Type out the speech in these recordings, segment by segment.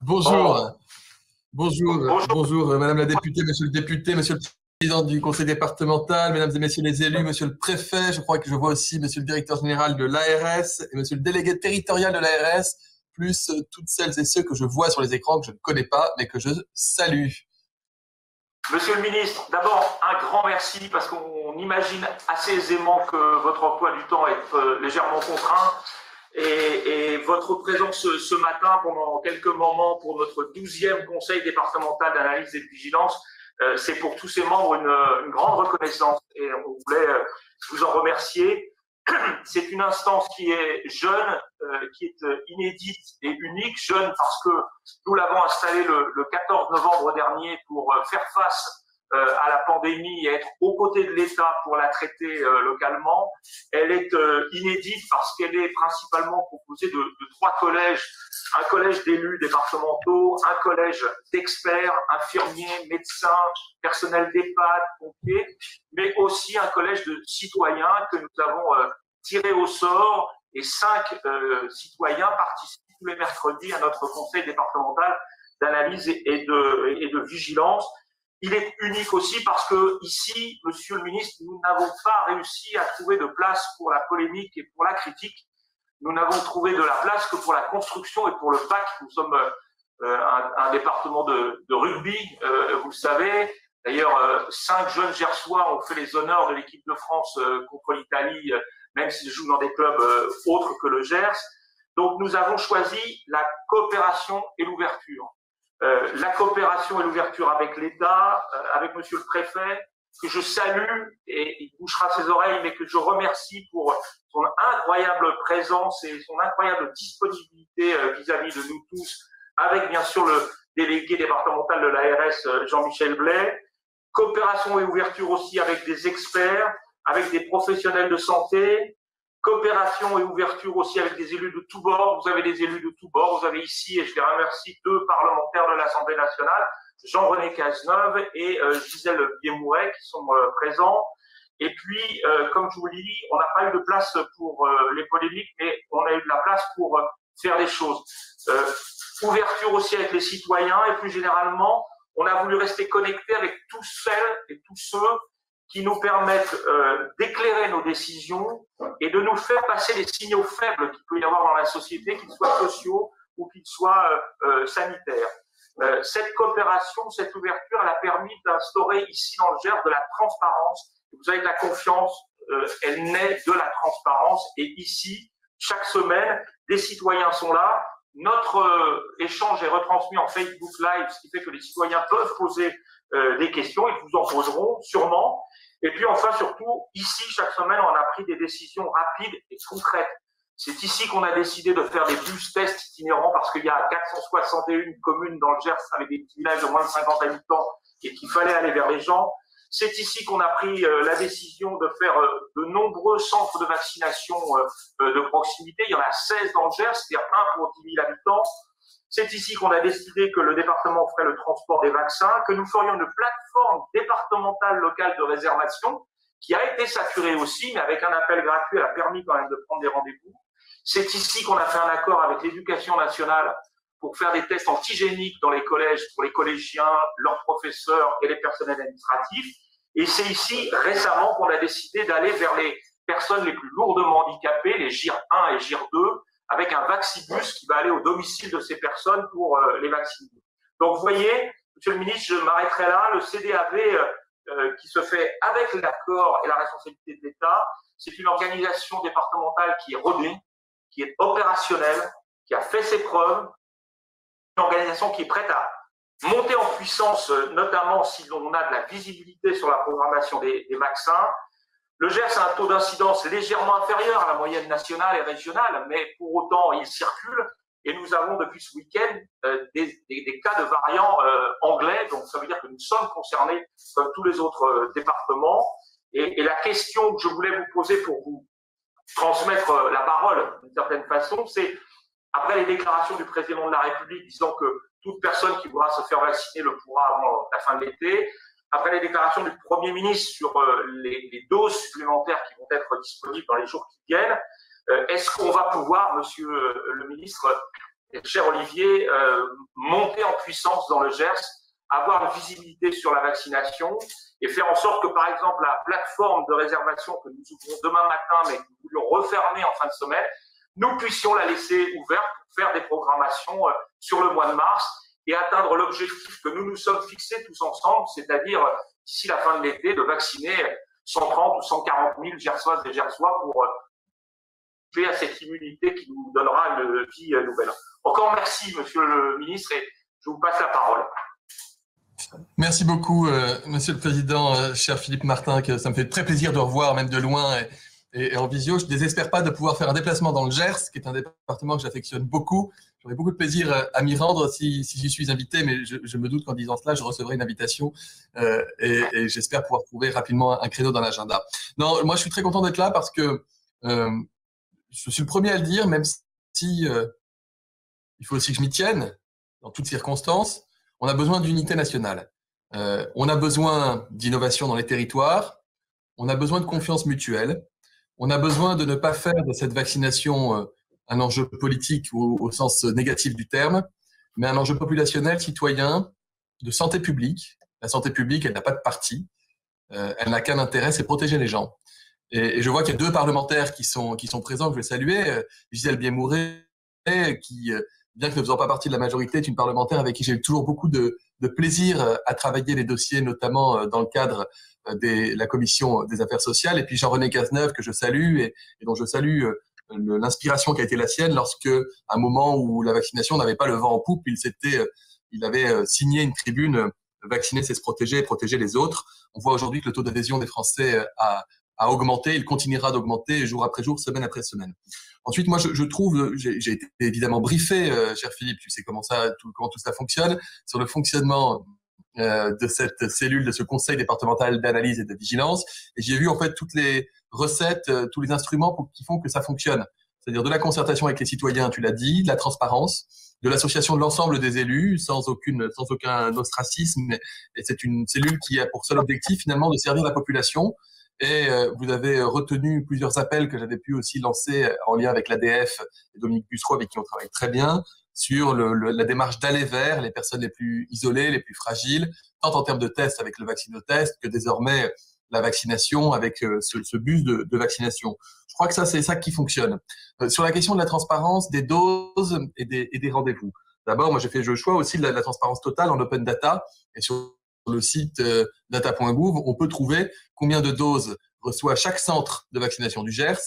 Bonjour, bonjour, Bonjour. bonjour, Madame la députée, Monsieur le député, Monsieur le président du conseil départemental, Mesdames et Messieurs les élus, Monsieur le préfet, je crois que je vois aussi Monsieur le directeur général de l'ARS et Monsieur le délégué territorial de l'ARS, plus toutes celles et ceux que je vois sur les écrans que je ne connais pas, mais que je salue. Monsieur le ministre, d'abord un grand merci parce qu'on imagine assez aisément que votre emploi du temps est légèrement contraint et votre présence ce matin pendant quelques moments pour notre 12e conseil départemental d'analyse et de vigilance, c'est pour tous ses membres une grande reconnaissance et on voulait vous en remercier. C'est une instance qui est jeune, qui est inédite et unique. Jeune parce que nous l'avons installée le 14 novembre dernier pour faire face à la pandémie et être aux côtés de l'État pour la traiter localement. Elle est inédite parce qu'elle est principalement composée de 3 collèges. Un collège d'élus départementaux, un collège d'experts, infirmiers, médecins, personnel d'EHPAD, pompiers, mais aussi un collège de citoyens que nous avons tiré au sort et 5 citoyens participent tous les mercredis à notre conseil départemental d'analyse et de vigilance. Il est unique aussi parce que ici, Monsieur le ministre, nous n'avons pas réussi à trouver de place pour la polémique et pour la critique. Nous n'avons trouvé de la place que pour la construction et pour le PAC. Nous sommes un département de rugby, vous le savez. D'ailleurs, 5 jeunes Gersois ont fait les honneurs de l'équipe de France contre l'Italie, même s'ils jouent dans des clubs autres que le Gers. Donc, nous avons choisi la coopération et l'ouverture. La coopération et l'ouverture avec l'État, avec Monsieur le Préfet, que je salue et il bouchera ses oreilles, mais que je remercie pour son incroyable présence et son incroyable disponibilité vis-à-vis de nous tous, avec bien sûr le délégué départemental de l'ARS, Jean-Michel Blais. Coopération et ouverture aussi avec des experts, avec des professionnels de santé. Coopération et ouverture aussi avec des élus de tous bords. Vous avez des élus de tous bords. Vous avez ici, et je les remercie, 2 parlementaires de l'Assemblée nationale, Jean-René Cazeneuve et Gisèle Biémouet, qui sont présents. Et puis, comme je vous l'ai dit, on n'a pas eu de place pour les polémiques, mais on a eu de la place pour faire des choses. Ouverture aussi avec les citoyens et plus généralement, on a voulu rester connecté avec tous celles et tous ceux qui nous permettent d'éclairer nos décisions et de nous faire passer les signaux faibles qu'il peut y avoir dans la société, qu'ils soient sociaux ou qu'ils soient sanitaires. Cette coopération, cette ouverture, elle a permis d'instaurer ici dans le Gers de la transparence. Vous avez de la confiance, elle naît de la transparence. Et ici, chaque semaine, des citoyens sont là. Notre échange est retransmis en Facebook Live, ce qui fait que les citoyens peuvent poser des questions. Ils vous en poseront sûrement. Et puis enfin, surtout, ici, chaque semaine, on a pris des décisions rapides et concrètes. C'est ici qu'on a décidé de faire des bus tests itinérants parce qu'il y a 461 communes dans le Gers avec des petits villages de moins de 50 habitants et qu'il fallait aller vers les gens. C'est ici qu'on a pris la décision de faire de nombreux centres de vaccination de proximité. Il y en a 16 dans le Gers, c'est-à-dire 1 pour 10 000 habitants. C'est ici qu'on a décidé que le département ferait le transport des vaccins, que nous ferions une plateforme départementale locale de réservation qui a été saturée aussi, mais avec un appel gratuit, elle a permis quand même de prendre des rendez-vous. C'est ici qu'on a fait un accord avec l'Éducation nationale pour faire des tests antigéniques dans les collèges pour les collégiens, leurs professeurs et les personnels administratifs. Et c'est ici, récemment, qu'on a décidé d'aller vers les personnes les plus lourdement handicapées, les GIR 1 et GIR 2, avec un vaccibus qui va aller au domicile de ces personnes pour les vacciner. Donc, vous voyez, Monsieur le ministre, je m'arrêterai là. Le CDAV qui se fait avec l'accord et la responsabilité de l'État, c'est une organisation départementale qui est rodée, qui est opérationnelle, qui a fait ses preuves, une organisation qui est prête à monter en puissance, notamment si l'on a de la visibilité sur la programmation des vaccins. Le Gers a un taux d'incidence légèrement inférieur à la moyenne nationale et régionale, mais pour autant, il circule. Et nous avons depuis ce week-end des cas de variants anglais, donc ça veut dire que nous sommes concernés comme tous les autres départements. Et la question que je voulais vous poser pour vous transmettre la parole d'une certaine façon, c'est après les déclarations du président de la République disant que toute personne qui voudra se faire vacciner le pourra avant la fin de l'été, après les déclarations du Premier ministre sur les doses supplémentaires qui vont être disponibles dans les jours qui viennent, est-ce qu'on va pouvoir, Monsieur le ministre, cher Olivier, monter en puissance dans le Gers, avoir une visibilité sur la vaccination et faire en sorte que, par exemple, la plateforme de réservation que nous ouvrons demain matin, mais que nous voulons refermer en fin de semaine, nous puissions la laisser ouverte pour faire des programmations sur le mois de mars et atteindre l'objectif que nous nous sommes fixés tous ensemble, c'est-à-dire d'ici la fin de l'été, de vacciner 130 ou 140 000 Gersoises et Gersois pour à cette immunité qui nous donnera une vie nouvelle. Encore merci, monsieur le ministre, et je vous passe la parole. Merci beaucoup, monsieur le président, cher Philippe Martin, que ça me fait très plaisir de revoir, même de loin et en visio. Je ne désespère pas de pouvoir faire un déplacement dans le Gers, qui est un département que j'affectionne beaucoup. J'aurai beaucoup de plaisir à m'y rendre si j'y suis invité, mais je me doute qu'en disant cela, je recevrai une invitation et j'espère pouvoir trouver rapidement un créneau dans l'agenda. Non, moi, je suis très content d'être là parce que je suis le premier à le dire, même si il faut aussi que je m'y tienne dans toutes circonstances. On a besoin d'unité nationale. On a besoin d'innovation dans les territoires. On a besoin de confiance mutuelle. On a besoin de ne pas faire de cette vaccination un enjeu politique au sens négatif du terme, mais un enjeu populationnel, citoyen, de santé publique. La santé publique, elle n'a pas de parti. Elle n'a qu'un intérêt, c'est protéger les gens. Et je vois qu'il y a deux parlementaires qui sont présents, que je vais saluer. Gisèle Biémouret, qui, bien que ne faisant pas partie de la majorité, est une parlementaire avec qui j'ai eu toujours beaucoup de plaisir à travailler les dossiers, notamment dans le cadre de la commission des affaires sociales. Et puis Jean-René Cazeneuve, que je salue et dont je salue l'inspiration qui a été la sienne lorsque, à un moment où la vaccination n'avait pas le vent en poupe, il avait signé une tribune « Vacciner, c'est se protéger et protéger les autres ». On voit aujourd'hui que le taux d'adhésion des Français a augmenté, il continuera d'augmenter jour après jour, semaine après semaine. Ensuite, moi, je trouve, j'ai été évidemment briefé, cher Philippe, tu sais comment tout ça fonctionne, sur le fonctionnement de cette cellule, de ce conseil départemental d'analyse et de vigilance. Et j'ai vu en fait toutes les recettes, tous les instruments qui font que ça fonctionne. C'est-à-dire de la concertation avec les citoyens, tu l'as dit, de la transparence, de l'association de l'ensemble des élus, sans aucun ostracisme. Et c'est une cellule qui a pour seul objectif finalement de servir la population. Et vous avez retenu plusieurs appels que j'avais pu aussi lancer en lien avec l'ADF et Dominique Bussereau, avec qui on travaille très bien, sur la démarche d'aller vers les personnes les plus isolées, les plus fragiles, tant en termes de tests avec le vaccinotest que désormais la vaccination avec ce bus de vaccination. Je crois que c'est ça qui fonctionne. Sur la question de la transparence, des doses et des rendez-vous. D'abord, moi j'ai fait le choix aussi de la transparence totale en open data et sur le site data.gouv, on peut trouver combien de doses reçoit chaque centre de vaccination du Gers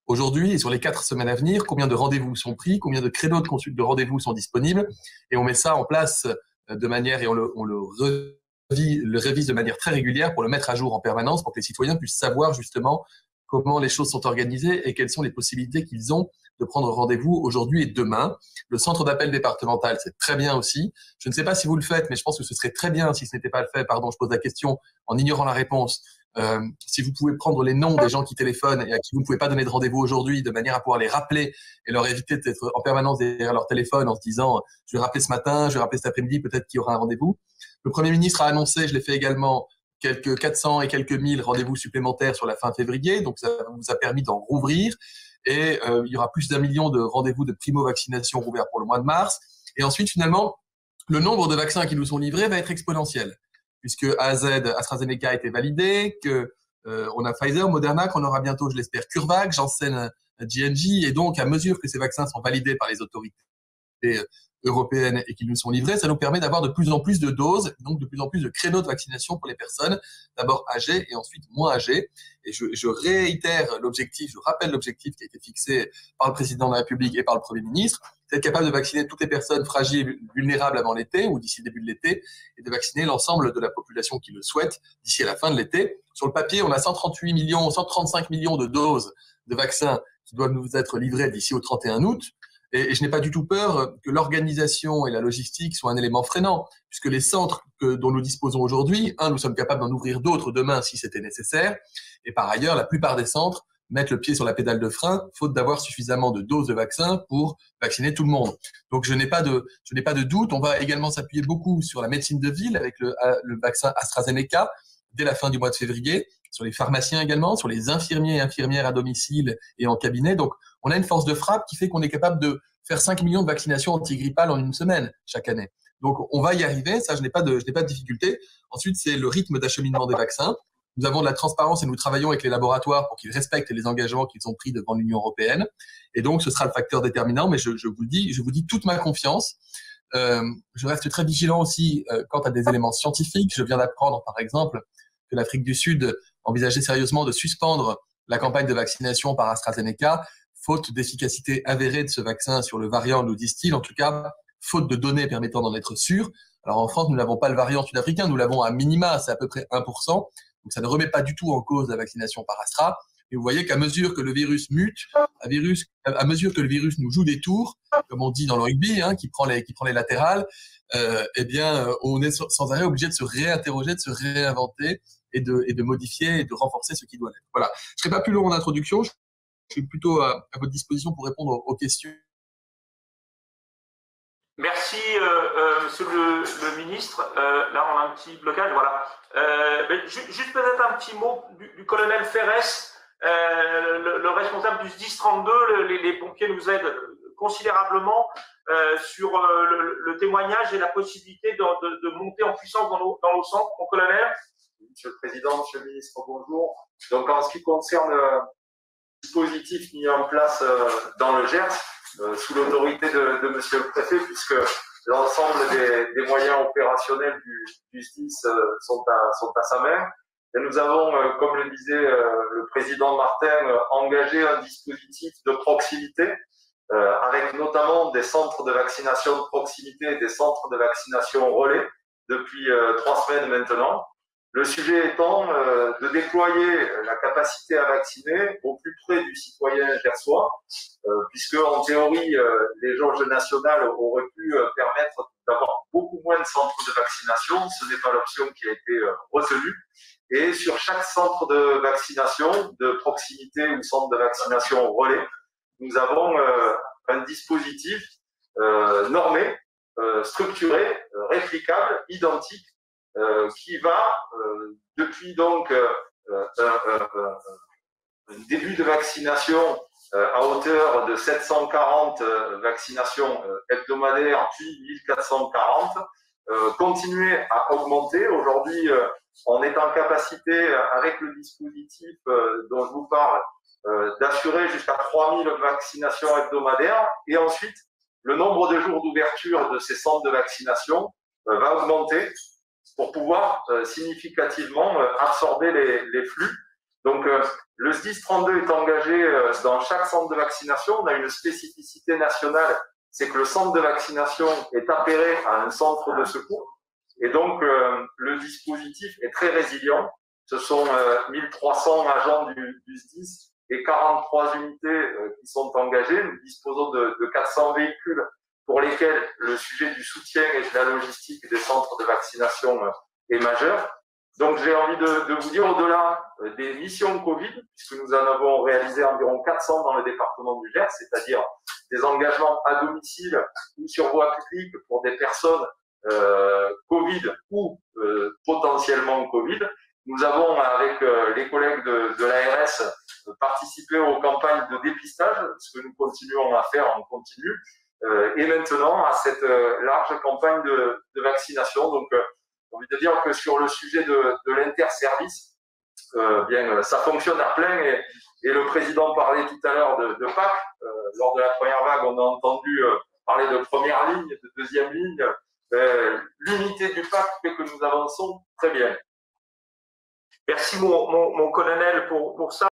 aujourd'hui et sur les 4 semaines à venir, combien de rendez-vous sont pris, combien de créneaux de consulte de rendez-vous sont disponibles, et on met ça en place de manière, et on le révise de manière très régulière pour le mettre à jour en permanence, pour que les citoyens puissent savoir justement comment les choses sont organisées et quelles sont les possibilités qu'ils ont de prendre rendez-vous aujourd'hui et demain. Le centre d'appel départemental, c'est très bien aussi. Je ne sais pas si vous le faites, mais je pense que ce serait très bien si ce n'était pas le fait. Pardon, je pose la question en ignorant la réponse. Si vous pouvez prendre les noms des gens qui téléphonent et à qui vous ne pouvez pas donner de rendez-vous aujourd'hui, de manière à pouvoir les rappeler et leur éviter d'être en permanence derrière leur téléphone en se disant « je vais rappeler ce matin, je vais rappeler cet après-midi, peut-être qu'il y aura un rendez-vous ». Le Premier ministre a annoncé, je l'ai fait également, quelques 400 et quelques 1000 rendez-vous supplémentaires sur la fin février, donc ça vous a permis d'en rouvrir. Et il y aura plus d'1 million de rendez-vous de primo-vaccination rouverts pour le mois de mars. Et ensuite, finalement, le nombre de vaccins qui nous sont livrés va être exponentiel, puisque AstraZeneca a été validé, que on a Pfizer, Moderna, qu'on aura bientôt, je l'espère, CureVac, Janssen, J&J, et donc à mesure que ces vaccins sont validés par les autorités européennes et qu'ils nous sont livrés, ça nous permet d'avoir de plus en plus de doses, donc de plus en plus de créneaux de vaccination pour les personnes, d'abord âgées et ensuite moins âgées. Et je réitère l'objectif, je rappelle l'objectif qui a été fixé par le président de la République et par le Premier ministre, c'est être capable de vacciner toutes les personnes fragiles et vulnérables avant l'été ou d'ici le début de l'été et de vacciner l'ensemble de la population qui le souhaite d'ici à la fin de l'été. Sur le papier, on a 135 millions de doses de vaccins qui doivent nous être livrées d'ici au 31 août. Et je n'ai pas du tout peur que l'organisation et la logistique soient un élément freinant, puisque les centres dont nous disposons aujourd'hui, nous sommes capables d'en ouvrir d'autres demain si c'était nécessaire. Et par ailleurs, la plupart des centres mettent le pied sur la pédale de frein, faute d'avoir suffisamment de doses de vaccins pour vacciner tout le monde. Donc je n'ai pas de doute. On va également s'appuyer beaucoup sur la médecine de ville avec le vaccin AstraZeneca dès la fin du mois de février, sur les pharmaciens également, sur les infirmiers et infirmières à domicile et en cabinet. Donc, on a une force de frappe qui fait qu'on est capable de faire 5 millions de vaccinations antigrippales en une semaine chaque année. Donc, on va y arriver. Ça, je n'ai pas de difficulté. Ensuite, c'est le rythme d'acheminement des vaccins. Nous avons de la transparence et nous travaillons avec les laboratoires pour qu'ils respectent les engagements qu'ils ont pris devant l'Union européenne. Et donc, ce sera le facteur déterminant. Mais je vous dis toute ma confiance. Je reste très vigilant aussi quant à des éléments scientifiques. Je viens d'apprendre, par exemple, que l'Afrique du Sud envisageait sérieusement de suspendre la campagne de vaccination par AstraZeneca, faute d'efficacité avérée de ce vaccin sur le variant, nous disent-ils, en tout cas, faute de données permettant d'en être sûr. Alors en France, nous n'avons pas le variant sud-africain, nous l'avons à minima, c'est à peu près 1%, donc ça ne remet pas du tout en cause la vaccination par Astra. Et vous voyez qu'à mesure que le virus mute, à mesure que le virus nous joue des tours, comme on dit dans le rugby, qui prend les latérales, eh bien, on est sans arrêt obligé de se réinterroger, de se réinventer et de modifier et de renforcer ce qui doit l'être. Voilà. Je serai pas plus long en introduction. Je suis plutôt à votre disposition pour répondre aux questions. Merci, monsieur le ministre. Là, on a un petit blocage. Voilà. Juste peut-être un petit mot du colonel Ferrès, le responsable du SDIS 32. Les pompiers nous aident considérablement sur le témoignage et la possibilité de monter en puissance dans nos centres. Mon colonel. Monsieur le Président, Monsieur le Ministre, bonjour. Donc, en ce qui concerne le dispositif mis en place dans le Gers, sous l'autorité de Monsieur le Préfet, puisque l'ensemble des moyens opérationnels du SDIS sont à sa main. Et nous avons, comme le disait le Président Martin, engagé un dispositif de proximité, avec notamment des centres de vaccination de proximité et des centres de vaccination relais depuis 3 semaines maintenant. Le sujet étant de déployer la capacité à vacciner au plus près du citoyen gersois, puisque en théorie, les jauges nationales auraient pu permettre d'avoir beaucoup moins de centres de vaccination. Ce n'est pas l'option qui a été retenue. Et sur chaque centre de vaccination, de proximité ou centre de vaccination relais, nous avons un dispositif normé, structuré, réplicable, identique, qui va, depuis donc un début de vaccination à hauteur de 740 vaccinations hebdomadaires, puis 1440, continuer à augmenter. Aujourd'hui, on est en capacité, avec le dispositif dont je vous parle, d'assurer jusqu'à 3000 vaccinations hebdomadaires. Et ensuite, le nombre de jours d'ouverture de ces centres de vaccination va augmenter pour pouvoir significativement absorber les flux. Donc, le SDIS 32 est engagé dans chaque centre de vaccination. On a une spécificité nationale, c'est que le centre de vaccination est appairé à un centre de secours. Et donc, le dispositif est très résilient. Ce sont 1300 agents du SDIS et 43 unités qui sont engagées. Nous disposons de 400 véhicules pour lesquels le sujet du soutien et de la logistique des centres de vaccination est majeur. Donc, j'ai envie de vous dire, au-delà des missions Covid, puisque nous en avons réalisé environ 400 dans le département du Gers, c'est-à-dire des engagements à domicile ou sur voie publique pour des personnes Covid ou potentiellement Covid. Nous avons, avec les collègues de l'ARS, participé aux campagnes de dépistage, ce que nous continuons à faire en continu, et maintenant à cette large campagne de vaccination. Donc, j'ai envie de dire que sur le sujet de l'interservice, bien, ça fonctionne à plein, et le président parlait tout à l'heure de PAC. Lors de la première vague, on a entendu parler de première ligne, de deuxième ligne. L'unité du PAC fait que nous avançons très bien. Merci mon colonel pour ça.